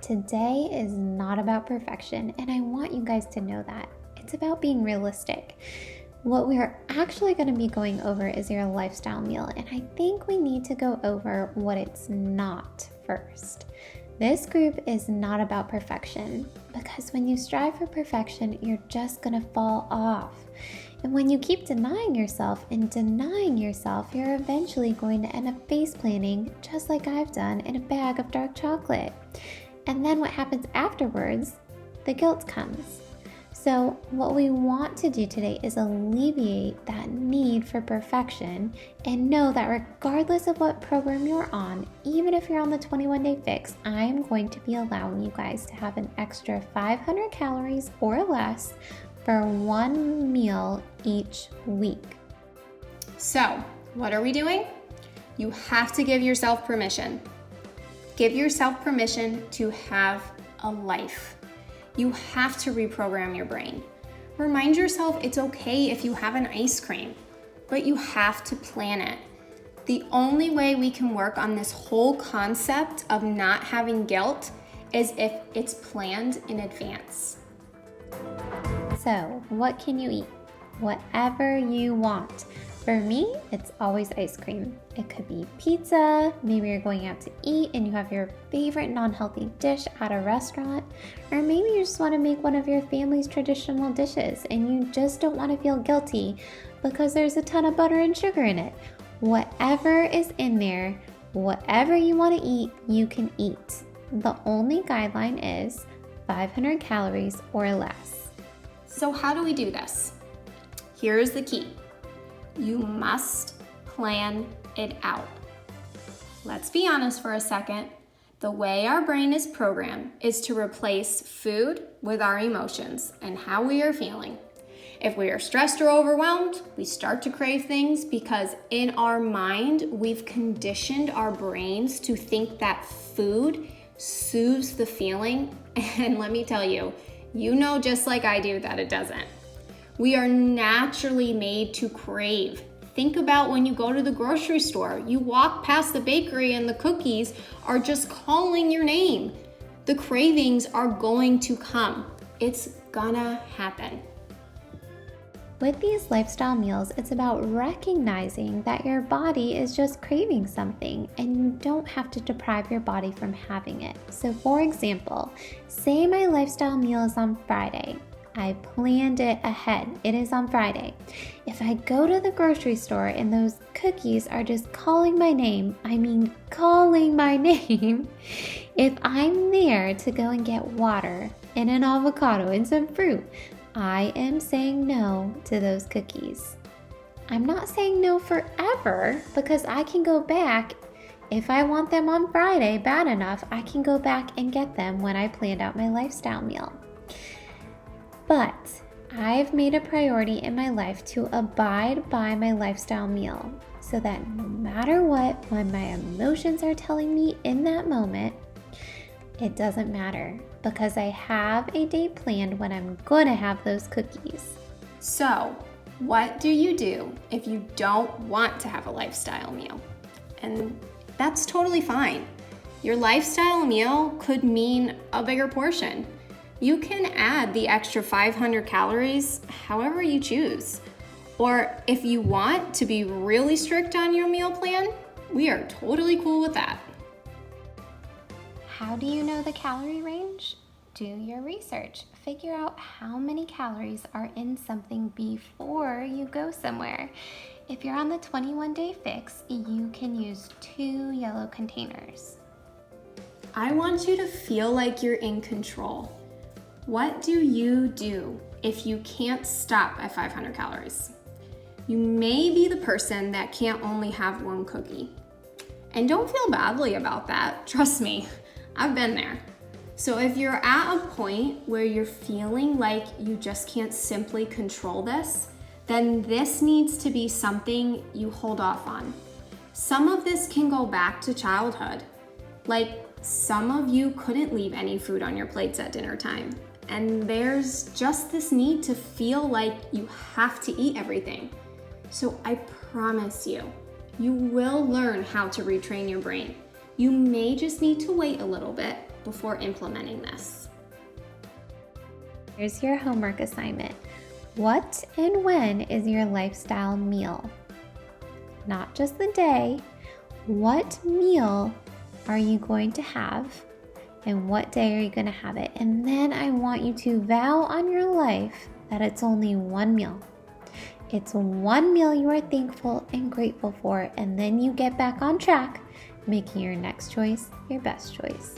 Today is not about perfection, and I want you guys to know that. It's about being realistic. What we are actually going to be going over is your lifestyle meal, and I think we need to go over what it's not first. This group is not about perfection, because when you strive for perfection, you're just going to fall off. And when you keep denying yourself, you're eventually going to end up face planting, just like I've done, in a bag of dark chocolate. And then what happens afterwards? The guilt comes. So what we want to do today is alleviate that need for perfection and know that regardless of what program you're on, even if you're on the 21-day fix, I am going to be allowing you guys to have an extra 500 calories or less for one meal each week. So, what are we doing? You have to give yourself permission. Give yourself permission to have a life. You have to reprogram your brain. Remind yourself it's okay if you have an ice cream, but you have to plan it. The only way we can work on this whole concept of not having guilt is if it's planned in advance. So, what can you eat? Whatever you want. For me, it's always ice cream. It could be pizza, maybe you're going out to eat and you have your favorite non-healthy dish at a restaurant, or maybe you just want to make one of your family's traditional dishes and you just don't want to feel guilty because there's a ton of butter and sugar in it. Whatever is in there, whatever you want to eat, you can eat. The only guideline is 500 calories or less. So how do we do this? Here's the key. You must plan it out. Let's be honest for a second. The way our brain is programmed is to replace food with our emotions and how we are feeling. If we are stressed or overwhelmed, we start to crave things because in our mind, we've conditioned our brains to think that food soothes the feeling. And let me tell you, you know just like I do that it doesn't. We are naturally made to crave. Think about when you go to the grocery store. You walk past the bakery and the cookies are just calling your name. The cravings are going to come. It's gonna happen. With these lifestyle meals, it's about recognizing that your body is just craving something and you don't have to deprive your body from having it. So for example, say my lifestyle meal is on Friday. I planned it ahead. It is on Friday. If I go to the grocery store and those cookies are just calling my name, if I'm there to go and get water and an avocado and some fruit, I am saying no to those cookies. I'm not saying no forever because I can go back. If I want them on Friday bad enough, I can go back and get them when I planned out my lifestyle meal. But I've made a priority in my life to abide by my lifestyle meal so that no matter what my emotions are telling me in that moment, it doesn't matter because I have a day planned when I'm going to have those cookies. So, what do you do if you don't want to have a lifestyle meal? And that's totally fine. Your lifestyle meal could mean a bigger portion. You can add the extra 500 calories however you choose. Or if you want to be really strict on your meal plan, we are totally cool with that. How do you know the calorie range? Do your research. Figure out how many calories are in something before you go somewhere. If you're on the 21-day fix, you can use 2 yellow containers. I want you to feel like you're in control. What do you do if you can't stop at 500 calories? You may be the person that can't only have one cookie. And don't feel badly about that. Trust me, I've been there. So if you're at a point where you're feeling like you just can't simply control this, then this needs to be something you hold off on. Some of this can go back to childhood. Like some of you couldn't leave any food on your plates at dinner time. And there's just this need to feel like you have to eat everything. So I promise you, you will learn how to retrain your brain. You may just need to wait a little bit, before implementing this. Here's your homework assignment. What and when is your lifestyle meal? Not just the day. What meal are you going to have? And what day are you going to have it? And then I want you to vow on your life that it's only one meal. It's one meal you are thankful and grateful for, and then you get back on track, making your next choice your best choice.